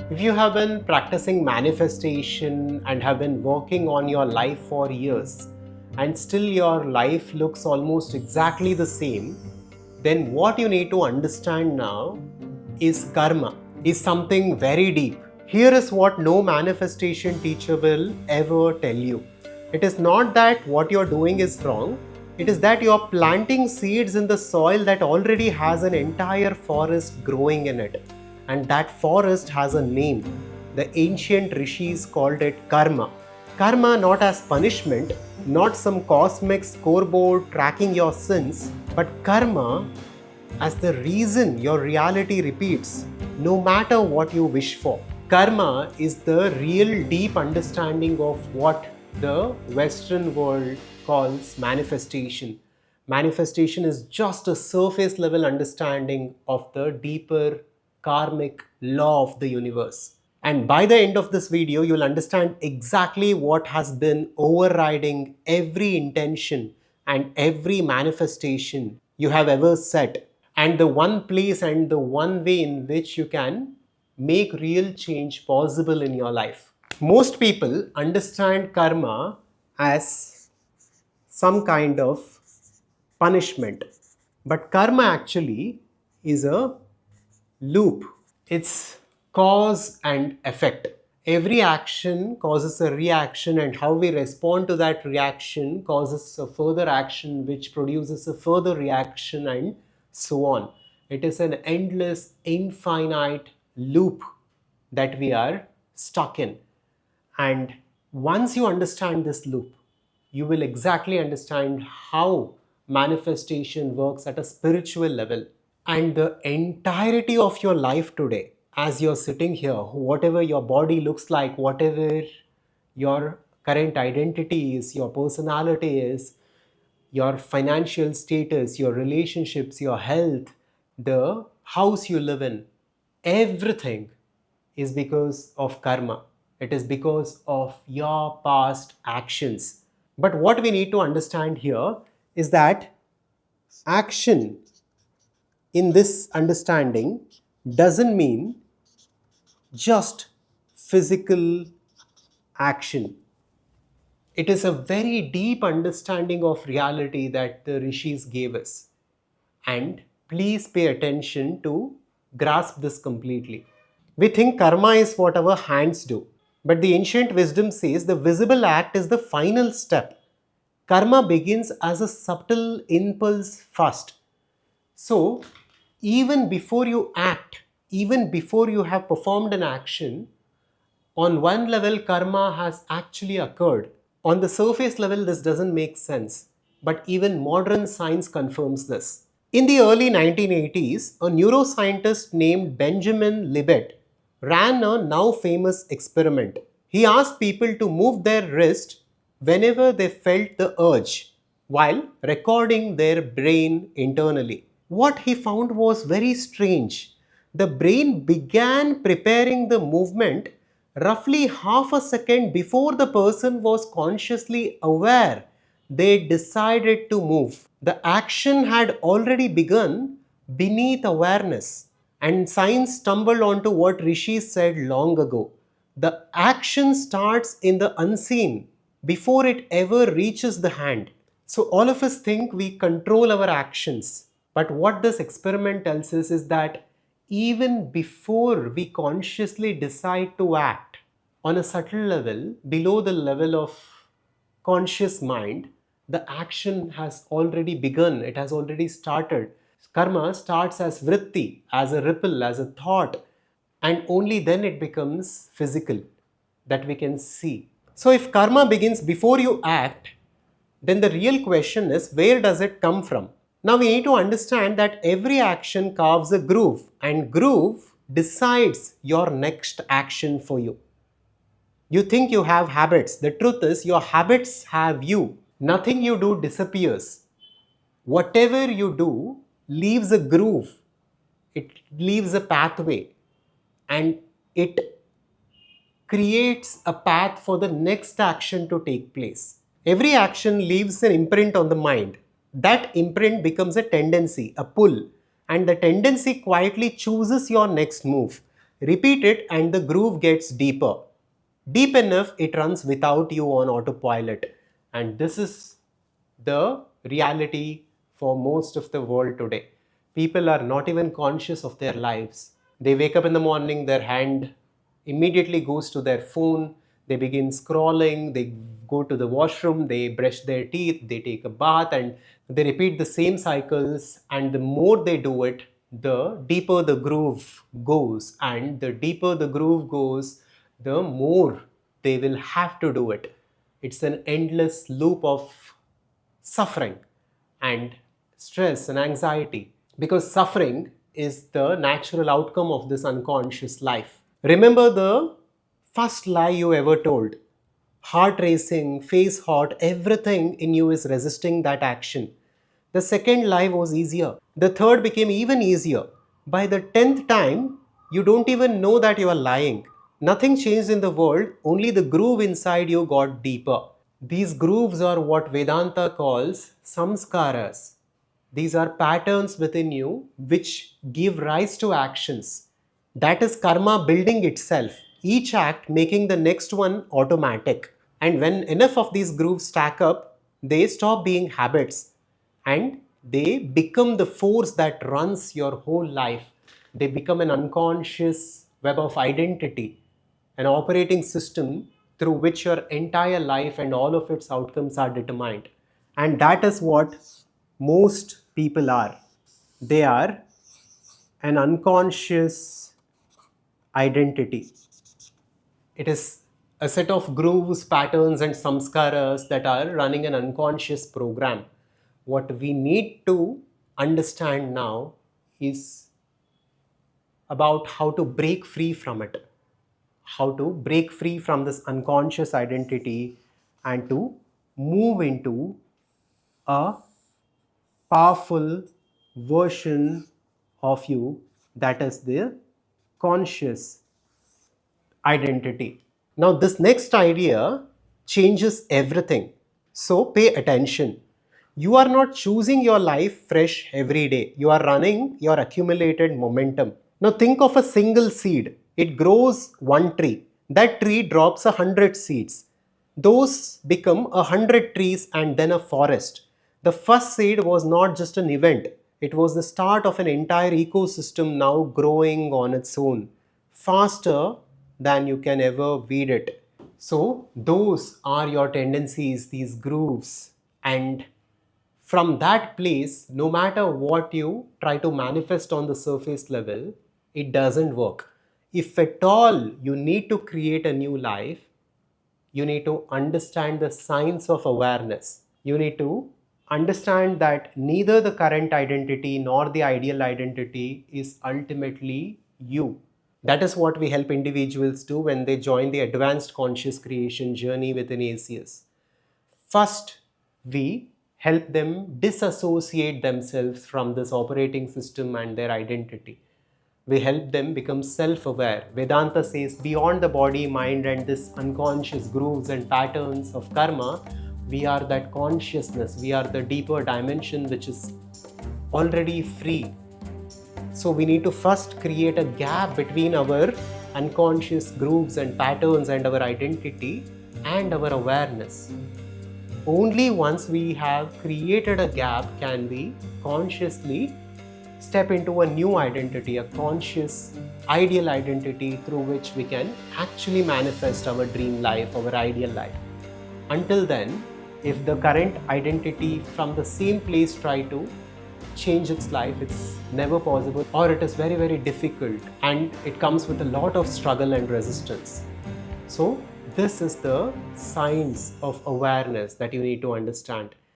If you have been practicing manifestation and have been working on your life for years and still your life looks almost exactly the same, then what you need to understand now is karma, is something very deep. Here is what no manifestation teacher will ever tell you. It is not that what you're doing is wrong, it is that you're planting seeds in the soil that already has an entire forest growing in it. And that forest has a name. The ancient rishis called it karma. Karma not as punishment, not some cosmic scoreboard tracking your sins, but karma as the reason your reality repeats, no matter what you wish for. Karma is the real deep understanding of what the Western world calls manifestation. Manifestation is just a surface level understanding of the deeper karmic law of the universe. And by the end of this video, you'll understand exactly what has been overriding every intention and every manifestation you have ever set, and the one place and the one way in which you can make real change possible in your life. Most people understand karma as some kind of punishment, but karma actually is a loop. It's cause and effect. Every action causes a reaction, and how we respond to that reaction causes a further action, which produces a further reaction, and so on. It is an endless, infinite loop that we are stuck in. And once you understand this loop, you will exactly understand how manifestation works at a spiritual level. And the entirety of your life today, as you're sitting here, whatever your body looks like, whatever your current identity is, your personality is, your financial status, your relationships, your health, the house you live in, everything is because of karma. It is because of your past actions. But what we need to understand here is that action in this understanding doesn't mean just physical action. It is a very deep understanding of reality that the rishis gave us. And please pay attention to grasp this completely. We think karma is what our hands do, but the ancient wisdom says the visible act is the final step. Karma begins as a subtle impulse first. So, even before you act, even before you have performed an action, on one level, karma has actually occurred. On the surface level, this doesn't make sense, but even modern science confirms this. In the early 1980s, a neuroscientist named Benjamin Libet ran a now famous experiment. He asked people to move their wrist whenever they felt the urge, while recording their brain internally. What he found was very strange. The brain began preparing the movement roughly half a second before the person was consciously aware they decided to move. The action had already begun beneath awareness, and science stumbled onto what Rishi said long ago. The action starts in the unseen before it ever reaches the hand. So all of us think we control our actions. But what this experiment tells us is that even before we consciously decide to act, on a subtle level, below the level of conscious mind, the action has already begun, it has already started. Karma starts as vritti, as a ripple, as a thought, and only then it becomes physical, that we can see. So if karma begins before you act, then the real question is, where does it come from? Now we need to understand that every action carves a groove, and groove decides your next action for you. You think you have habits. The truth is, your habits have you. Nothing you do disappears. Whatever you do leaves a groove. It leaves a pathway, and it creates a path for the next action to take place. Every action leaves an imprint on the mind. That imprint becomes a tendency, a pull, and the tendency quietly chooses your next move. Repeat it and the groove gets deeper. Deep enough, it runs without you on autopilot. And this is the reality for most of the world today. People are not even conscious of their lives. They wake up in the morning, their hand immediately goes to their phone, they begin scrolling, they go to the washroom, they brush their teeth, they take a bath, and they repeat the same cycles. And the more they do it, the deeper the groove goes, and the deeper the groove goes, the more they will have to do it. It's an endless loop of suffering and stress and anxiety, because suffering is the natural outcome of this unconscious life. Remember the first lie you ever told. Heart racing, face hot, everything in you is resisting that action. The second lie was easier. The third became even easier. By the 10th time, you don't even know that you are lying. Nothing changed in the world, only the groove inside you got deeper. These grooves are what Vedanta calls samskaras. These are patterns within you which give rise to actions. That is karma building itself, each act making the next one automatic. And when enough of these grooves stack up, they stop being habits and they become the force that runs your whole life. They become an unconscious web of identity, an operating system through which your entire life and all of its outcomes are determined. And that is what most people are. They are an unconscious identity. It is a set of grooves, patterns, and samskaras that are running an unconscious program. What we need to understand now is about how to break free from it, how to break free from this unconscious identity and to move into a powerful version of you that is the conscious identity. Now, this next idea changes everything. So, pay attention. You are not choosing your life fresh every day. You are running your accumulated momentum. Now, think of a single seed. It grows one tree. That tree drops 100 seeds. Those become 100 trees and then a forest. The first seed was not just an event, it was the start of an entire ecosystem now growing on its own, faster than you can ever weed it. So, those are your tendencies, these grooves, and from that place, no matter what you try to manifest on the surface level, it doesn't work. If at all you need to create a new life, you need to understand the science of awareness. You need to understand that neither the current identity nor the ideal identity is ultimately you. That is what we help individuals do when they join the advanced conscious creation journey within ACS. First, we help them disassociate themselves from this operating system and their identity. We help them become self-aware. Vedanta says beyond the body, mind, and this unconscious grooves and patterns of karma, we are that consciousness. We are the deeper dimension which is already free. So we need to first create a gap between our unconscious grooves and patterns and our identity and our awareness. Only once we have created a gap can we consciously step into a new identity, a conscious ideal identity through which we can actually manifest our dream life, our ideal life. Until then, if the current identity from the same place try to change its life, it's never possible, or it is very, very difficult, and it comes with a lot of struggle and resistance. So this is the science of awareness that you need to understand.